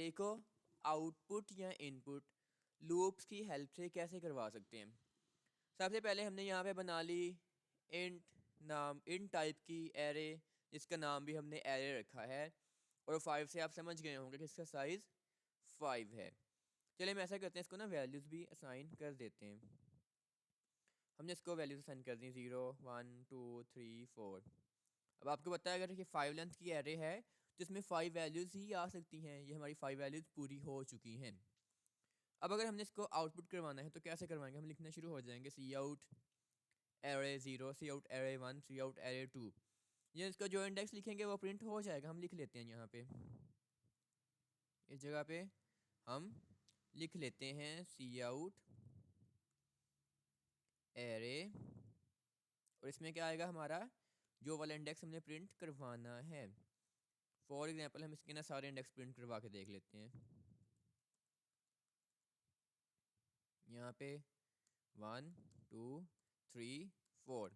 Array को output या input loops की हेल्प से कैसे करवा सकते हैं। सबसे पहले हमने यहाँ पे बना ली इंट टाइप की एरे, जिसका नाम भी हमने एरे रखा है, और 5 से आप समझ गए होंगे कि इसका साइज़ 5 है। चलिए हम ऐसा करते हैं, इसको ना वैल्यूज़ भी असाइन कर देते हैं। हमने इसको वैल्यूज़ असाइन कर दी 0 1 2 3 4। अब आपको पता है अगर ये 5 लेंथ की एरे है तो इसमें 5 वैल्यूज़ ही आ सकती हैं। ये हमारी 5 वैल्यूज़ पूरी हो चुकी हैं। अब अगर हमने इसको आउटपुट करवाना है तो कैसे करवाएंगे, हम लिखना शुरू हो जाएंगे सी आउट एरे 0, सी आउट एरे 1, सी आउट एरे 2। ये इसका जो इंडेक्स लिखेंगे वो प्रिंट हो जाएगा। हम लिख लेते हैं यहाँ पे, इस जगह पे हम लिख लेते हैं सी आउट एरे, और इसमें क्या आएगा, हमारा जो वाला इंडेक्स हमने प्रिंट करवाना है। फॉर एग्जांपल हम इसके ना सारे इंडेक्स प्रिंट करवा के देख लेते हैं। यहाँ पे 1 2 3 4।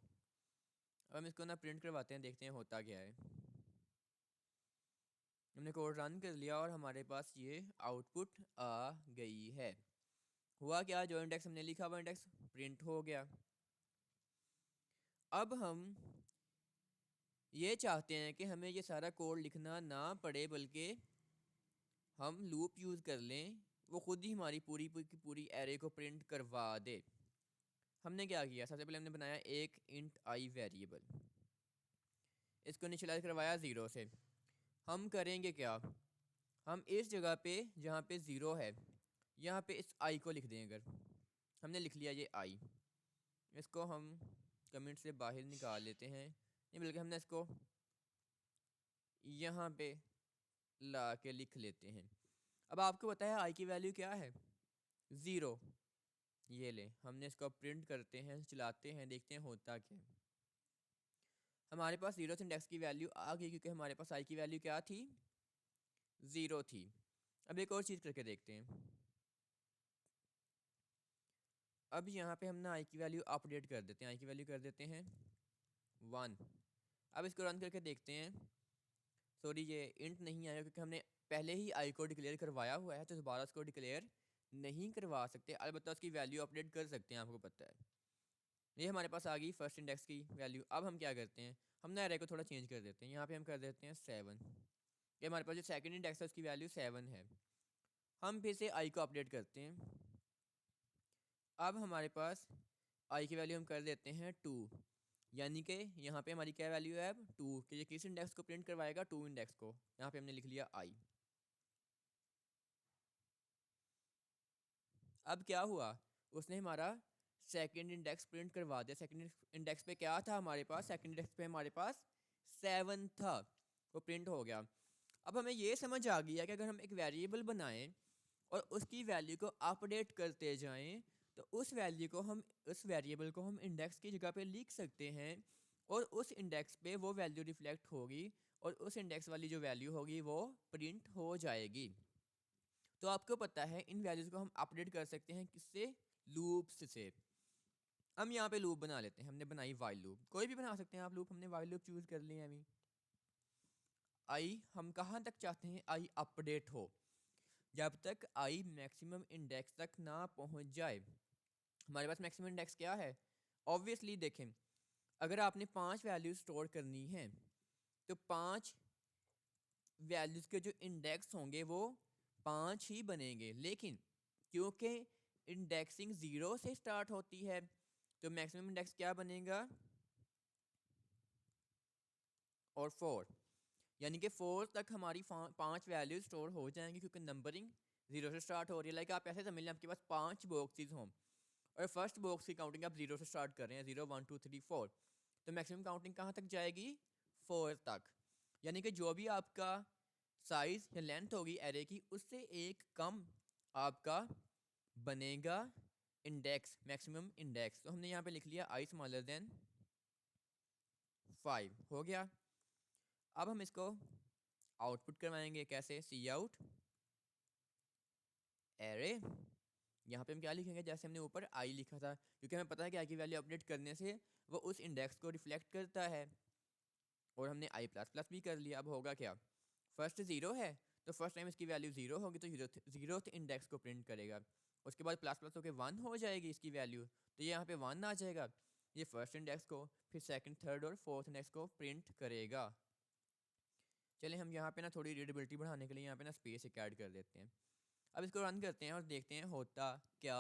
अब हम इसको ना प्रिंट करवाते हैं, देखते हैं होता क्या है। हमने कोड रन कर लिया और हमारे पास ये आउटपुट आ गई है। हुआ क्या, जो इंडेक्स हमने लिखा वो इंडेक्स प्रिंट हो गया। अब हम ये चाहते हैं कि हमें ये सारा कोड लिखना ना पड़े, बल्कि हम लूप यूज़ कर लें, वो खुद ही हमारी पूरी की पूरी एरे को प्रिंट करवा दे। हमने क्या किया, सबसे पहले हमने बनाया एक इंट आई वेरिएबल, इसको इनिशियलाइज करवाया 0 से। हम करेंगे क्या, हम इस जगह पे जहाँ पे 0 है यहाँ पे इस आई को लिख दें। अगर हमने लिख लिया ये आई, इसको हम कमेंट से बाहर निकाल लेते हैं, नहीं बल्कि हमने इसको यहाँ पे ला के लिख लेते हैं। अब आपको पता है आई की वैल्यू क्या है, 0। ये ले, हमने इसको प्रिंट करते हैं, चलाते हैं, देखते हैं होता क्या है। हमारे पास 0 से इंडेक्स की वैल्यू आ गई, क्योंकि हमारे पास आई की वैल्यू क्या थी, 0 थी। अब एक और चीज़ करके देखते हैं। अब यहाँ पे हम ना आई की वैल्यू अपडेट कर देते हैं, आई की वैल्यू कर देते हैं 1। अब इसको रन करके देखते हैं। सॉरी, ये इंट नहीं आएगा क्योंकि हमने पहले ही आई को डिक्लेयर करवाया हुआ है, तो दोबारा उसको डिक्लेयर नहीं करवा सकते। अलबत्ता उसकी वैल्यू अपडेट कर सकते हैं, आपको पता है। ये हमारे पास आ गई फर्स्ट इंडेक्स की वैल्यू। अब हम क्या करते हैं, हम ना एरे को थोड़ा चेंज कर देते हैं। यहाँ पे हम कर देते हैं 7। ये हमारे पास जो सेकंड इंडेक्स है उसकी वैल्यू 7 है। हम फिर से आई को अपडेट करते हैं। अब हमारे पास आई की वैल्यू हम कर देते हैं 2, यानी कि यहाँ पे हमारी क्या वैल्यू है अब 2, कि ये किस इंडेक्स को प्रिंट करवाएगा, 2 इंडेक्स को। यहाँ पे हमने लिख लिया आई। अब क्या हुआ, उसने हमारा सेकंड इंडेक्स प्रिंट करवा दिया। सेकंड इंडेक्स पे क्या था हमारे पास, सेकंड इंडेक्स पे हमारे पास 7 था, वो प्रिंट हो गया। अब हमें ये समझ आ गया कि अगर हम एक वेरिएबल बनाएं और उसकी वैल्यू को अपडेट करते जाएं, तो उस वेरिएबल को हम इंडेक्स की जगह पे लिख सकते हैं, और उस इंडेक्स पे वो वैल्यू रिफ्लेक्ट होगी, और उस इंडेक्स वाली जो वैल्यू होगी वो प्रिंट हो जाएगी। तो आपको पता है इन वैल्यूज़ को हम अपडेट कर सकते हैं किससे, लूप्स से। हम यहाँ पे लूप बना लेते हैं, हमने बनाई वाइल लूप, कोई भी बना सकते हैं आप लूप, हमने वाइल लूप चूज़ कर लिया अभी। आई हम कहाँ तक चाहते हैं, आई अपडेट हो, जब तक आई मैक्सिमम इंडेक्स तक ना पहुँच जाए। हमारे पास मैक्सिमम इंडेक्स क्या है, ऑब्वियसली देखें, अगर आपने 5 वैल्यूज स्टोर करनी है तो 5 वैल्यूज़ के जो इंडेक्स होंगे वो 5 ही बनेंगे। लेकिन क्योंकि इंडेक्सिंग 0 से स्टार्ट होती है, तो मैक्सिमम इंडेक्स क्या बनेगा, और 4, यानी कि 4 तक हमारी 5 वैल्यूज स्टोर हो जाएंगी, क्योंकि नंबरिंग 0 से स्टार्ट हो रही है। लाइक आप ऐसे समझ लें आपके पास 5 बॉक्सेस हों, और फर्स्ट बॉक्स की काउंटिंग आप 0 से स्टार्ट कर रहे हैं, 0 1 2 3 4, तो मैक्सिमम काउंटिंग कहाँ तक जाएगी, 4 तक। यानी कि जो भी आपका साइज या लेंथ होगी एरे की, उससे एक कम आपका बनेगा इंडेक्स, मैक्सिमम इंडेक्स। तो हमने यहाँ पे लिख लिया आई स्मॉलर देन 5, हो गया। अब हम इसको आउटपुट करवाएंगे, कैसे, सी आउट एरे। यहाँ पे हम क्या लिखेंगे, जैसे हमने ऊपर आई लिखा था, क्योंकि हमें पता है कि आई की वैल्यू अपडेट करने से वो उस इंडेक्स को रिफ्लेक्ट करता है। और हमने आई प्लस प्लस भी कर लिया। अब होगा क्या, फर्स्ट 0 है तो फर्स्ट टाइम इसकी वैल्यू 0 होगी तो जीरोथ इंडेक्स को प्रिंट करेगा। उसके बाद प्लस प्लस होकर 1 हो जाएगी इसकी वैल्यू, तो ये यहाँ पे 1 आ जाएगा। ये फर्स्ट इंडेक्स को, फिर सेकंड, थर्ड और फोर्थ इंडेक्स को प्रिंट करेगा। चलिए हम यहाँ पे ना थोड़ी रीडेबिलिटी बढ़ाने के लिए यहाँ पे ना स्पेस एक ऐड कर देते हैं। अब इसको रन करते हैं और देखते हैं होता क्या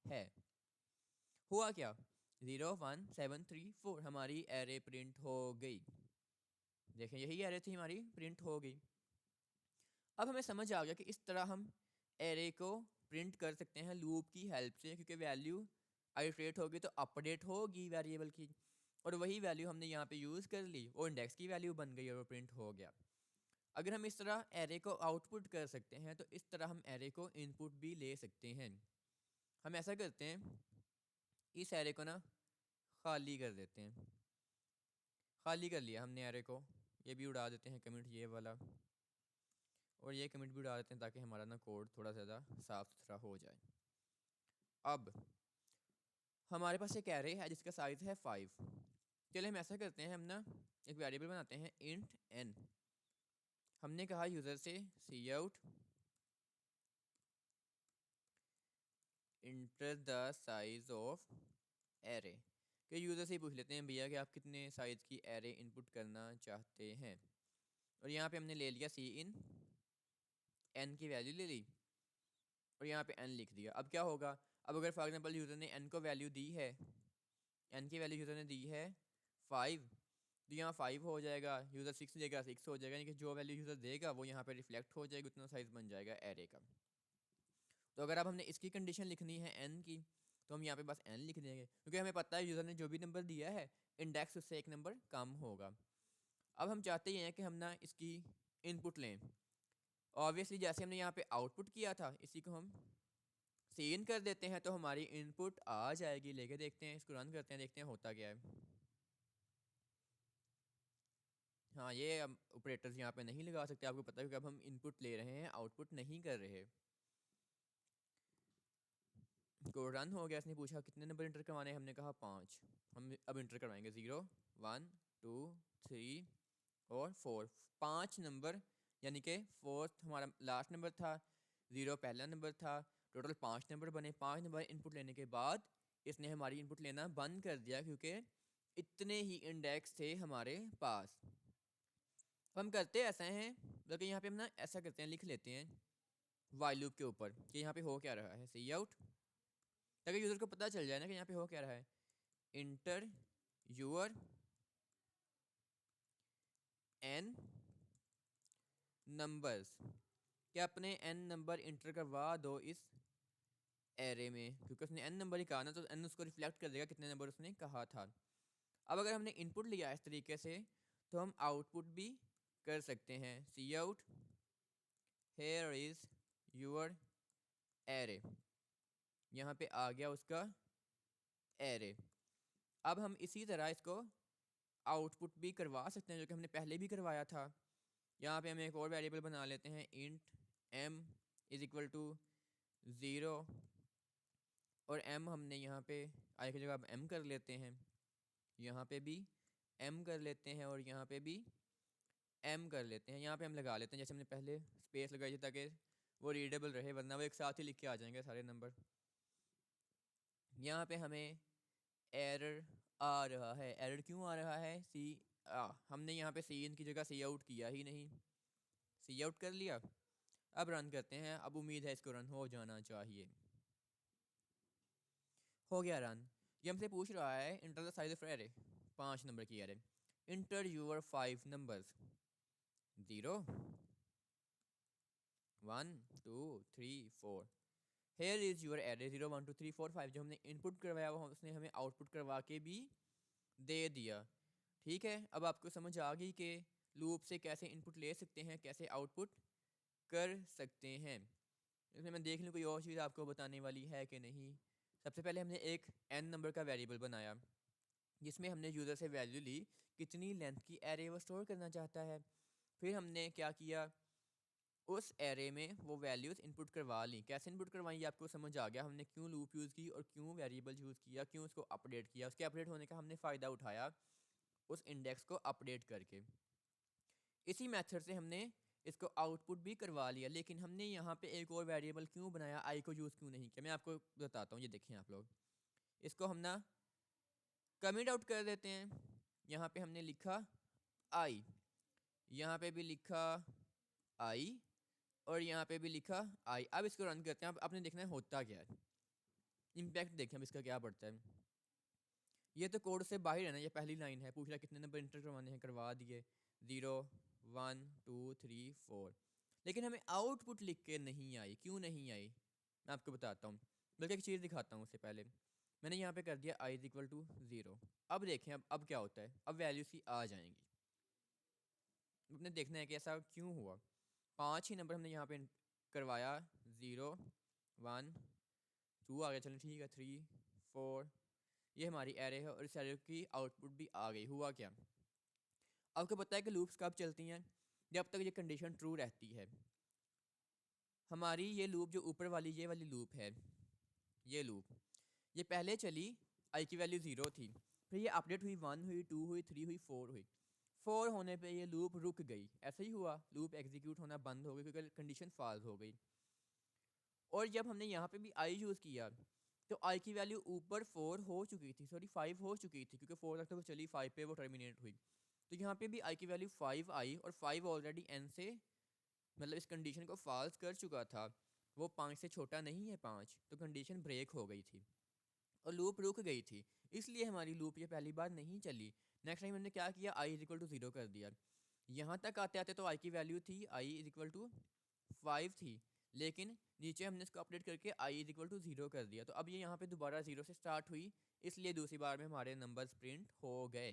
है। हुआ क्या, 0 1 7 3 4 हमारी एरे प्रिंट हो गई। देखें यही एरे थी हमारी, प्रिंट हो गई। अब हमें समझ आ गया कि इस तरह हम एरे को प्रिंट कर सकते हैं लूप की हेल्प से, क्योंकि वैल्यू आइटरेट होगी तो अपडेट होगी वेरिएबल की, और वही वैल्यू हमने यहाँ पे यूज़ कर ली, वो इंडेक्स की वैल्यू बन गई और वो प्रिंट हो गया। अगर हम इस तरह एरे को आउटपुट कर सकते हैं तो इस तरह हम एरे को इनपुट भी ले सकते हैं। हम ऐसा करते हैं, इस एरे को ना खाली कर देते हैं। खाली कर लिया हमने एरे को, ये भी उड़ा देते हैं कमेंट ये वाला, और ये कमेंट भी उड़ा देते हैं ताकि हमारा ना कोड थोड़ा ज़्यादा साफ सुथरा हो जाए। अब हमारे पास एक एरे है जिसका साइज़ है 5। चलिए हम ऐसा करते हैं, हम ना एक वेरिएबल बनाते हैं इंट n। हमने कहा यूज़र से cout enter the size of array, कि यूज़र से ही पूछ लेते हैं भैया कि आप कितने साइज़ की एरे इनपुट करना चाहते हैं। और यहाँ पे हमने ले लिया सी इन, एन की वैल्यू ले ली और यहाँ पे एन लिख दिया। अब क्या होगा, अब अगर फॉर एग्जांपल यूज़र ने एन को वैल्यू दी है, एन की वैल्यू यूज़र ने दी है 5, तो यहाँ 5 हो जाएगा, यूज़र 6 देगा 6 हो जाएगा, यानी कि जो वैल्यू यूज़र देगा वो यहाँ पे रिफ्लेक्ट हो जाएगी, उतना साइज़ बन जाएगा एरे का। तो अगर अब हमने इसकी कंडीशन लिखनी है एन की, तो हम यहाँ पे बस एन लिख देंगे, क्योंकि हमें पता है यूज़र ने जो भी नंबर दिया है इंडेक्स उससे एक नंबर कम होगा। अब हम चाहते ही हैं कि हम ना इसकी इनपुट लें। ऑब्वियसली जैसे हमने यहाँ पे आउटपुट किया था, इसी को हम सी इन कर देते हैं तो हमारी इनपुट आ जाएगी। लेके देखते हैं, इसको रन करते हैं, देखते हैं होता क्या है। हाँ, ये ऑपरेटर्स यहाँ पे नहीं लगा सकते, आपको पता है, क्योंकि अब हम इनपुट ले रहे हैं, आउटपुट नहीं कर रहे। को रन हो गया, इसने पूछा कितने नंबर इंटर करवाने हैं, हमने कहा 5। हम अब इंटर करवाएंगे 0 1 2 3 और 4, 5 नंबर, यानी कि फोर्थ हमारा लास्ट नंबर था, 0 पहला नंबर था, टोटल 5 नंबर बने। 5 नंबर इनपुट लेने के बाद इसने हमारी इनपुट लेना बंद कर दिया, क्योंकि इतने ही इंडेक्स थे हमारे पास। तो हम करते ऐसा हैं, बल्कि यहाँ पे हम ना ऐसा करते हैं, लिख लेते हैं वाइल लूप के ऊपर कि यहाँ पे हो क्या रहा है, सी आउट, ताकि यूज़र को पता चल जाए ना कि यहाँ पे हो क्या रहा है। इंटर यूअर एन नंबर्स, कि अपने एन नंबर इंटर करवा दो इस एरे में, क्योंकि उसने एन नंबर ही कहा ना, तो एन उसको रिफ्लेक्ट कर देगा कितने नंबर उसने कहा था। अब अगर हमने इनपुट लिया इस तरीके से, तो हम आउटपुट भी कर सकते हैं। Cout here is your array, यहाँ पे आ गया उसका एरे। अब हम इसी तरह इसको आउटपुट भी करवा सकते हैं, जो कि हमने पहले भी करवाया था। यहाँ पे हम एक और वेरिएबल बना लेते हैं, इंट m इज इक्वल टू 0, और m हमने यहाँ पे आई की जगह अब m कर लेते हैं, यहाँ पे भी m कर लेते हैं, और यहाँ पे भी m कर लेते हैं। यहाँ पे हम लगा लेते हैं जैसे हमने पहले स्पेस लगाई थी, ताकि वो रीडेबल रहे, वरना वो एक साथ ही लिख के आ जाएंगे सारे नंबर। यहाँ पे हमें एरर आ रहा है। एरर क्यों आ रहा है, हमने यहाँ पे सी इन की जगह सी आउट किया ही नहीं, सी आउट कर लिया। अब रन करते हैं, अब उम्मीद है इसको रन हो जाना चाहिए। हो गया रन। ये हमसे पूछ रहा है enter the size of array, 5 number की array, enter your 5 numbers, 0 1 2 3 4, here is your array 0 1 2 3 4 5। जो हमने इनपुट करवाया वो उसने हमें आउटपुट करवा के भी दे दिया। ठीक है, अब आपको समझ आ गई कि लूप से कैसे इनपुट ले सकते हैं, कैसे आउटपुट कर सकते हैं। इसमें मैं देख लूँ कोई और चीज़ आपको बताने वाली है कि नहीं। सबसे पहले हमने एक n नंबर का वेरिएबल बनाया, जिसमें हमने यूज़र से वैल्यू ली कितनी लेंथ की एरे वो स्टोर करना चाहता है। फिर हमने क्या किया, उस एरे में वो वैल्यूज़ इनपुट करवा ली। कैसे इनपुट करवाई आपको समझ आ गया, हमने क्यों लूप यूज़ की और क्यों वेरिएबल यूज़ किया, क्यों उसको अपडेट किया। उसके अपडेट होने का हमने फ़ायदा उठाया उस इंडेक्स को अपडेट करके। इसी मेथड से हमने इसको आउटपुट भी करवा लिया, लेकिन हमने यहाँ पे एक और वेरिएबल क्यों बनाया, आई को यूज़ क्यों नहीं किया, मैं आपको बताता हूँ। ये देखें आप लोग, इसको हम ना कमिट आउट कर देते हैं। यहाँ पे हमने लिखा आई, यहाँ पे भी लिखा आई, और यहाँ पे भी लिखा आई। अब इसको रन करते हैं। अब आपने देखना है होता क्या है, इम्पैक्ट देखें अब इसका क्या पड़ता है। ये तो कोड से बाहर है ना, ये पहली लाइन है, पूछ रहा कितने नंबर इंटर करवाने हैं, करवा दिए 0 1 2 3 4, लेकिन हमें आउटपुट लिख के नहीं आई। क्यों नहीं आई, मैं आपको बताता हूँ, बल्कि एक चीज़ दिखाता हूँ। उससे पहले मैंने यहाँ पे कर दिया आई इज इक्वल टू 0। अब देखें अब क्या होता है, अब वैल्यूज ही आ जाएंगी। अपने देखना है कि ऐसा क्यों हुआ। 5 ही नंबर हमने यहाँ पे करवाया, 0 1 2 आ गया, चलो ठीक है, 3 4, ये हमारी एरे है और इस एरे की आउटपुट भी आ गई। हुआ क्या, आपको पता है कि लूप्स कब चलती हैं, जब तक ये कंडीशन ट्रू रहती है। हमारी ये लूप जो ऊपर वाली ये वाली लूप है, ये लूप ये पहले चली, आई की वैल्यू 0 थी, फिर ये अपडेट हुई, 1 हुई, 2 हुई, 3 हुई, 4 हुई। 4 होने पे ये लूप रुक गई, ऐसा ही हुआ, लूप एग्जीक्यूट होना बंद हो गई क्योंकि कंडीशन फॉल्स हो गई। और जब हमने यहाँ पे भी आई यूज़ किया तो आई की वैल्यू ऊपर 4 हो चुकी थी, सॉरी 5 हो चुकी थी, क्योंकि 4 तक तो वो चली, 5 पे वो टर्मिनेट हुई। तो यहाँ पे भी आई की वैल्यू 5 आई, और 5 ऑलरेडी एन से मतलब इस कंडीशन को फॉल्स कर चुका था, वो 5 से छोटा नहीं है 5, तो कंडीशन ब्रेक हो गई थी और लूप रुक गई थी, इसलिए हमारी लूप ये पहली बार नहीं चली। नेक्स्ट टाइम हमने क्या किया, आई इज इक्वल टू 0 कर दिया। यहाँ तक आते आते तो आई की वैल्यू थी, आई इज इक्वल टू 5 थी, लेकिन नीचे हमने इसको अपडेट करके आई इज इक्वल टू 0 कर दिया, तो अब ये यहाँ पे दोबारा 0 से स्टार्ट हुई, इसलिए दूसरी बार में हमारे नंबर्स प्रिंट हो गए।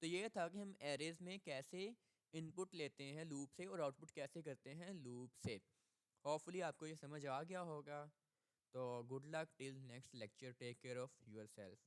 तो ये था कि हम एरेज में कैसे इनपुट लेते हैं लूप से और आउटपुट कैसे करते हैं लूप से। होपफुली आपको ये समझ आ गया होगा। तो good luck till next lecture, take care of your self.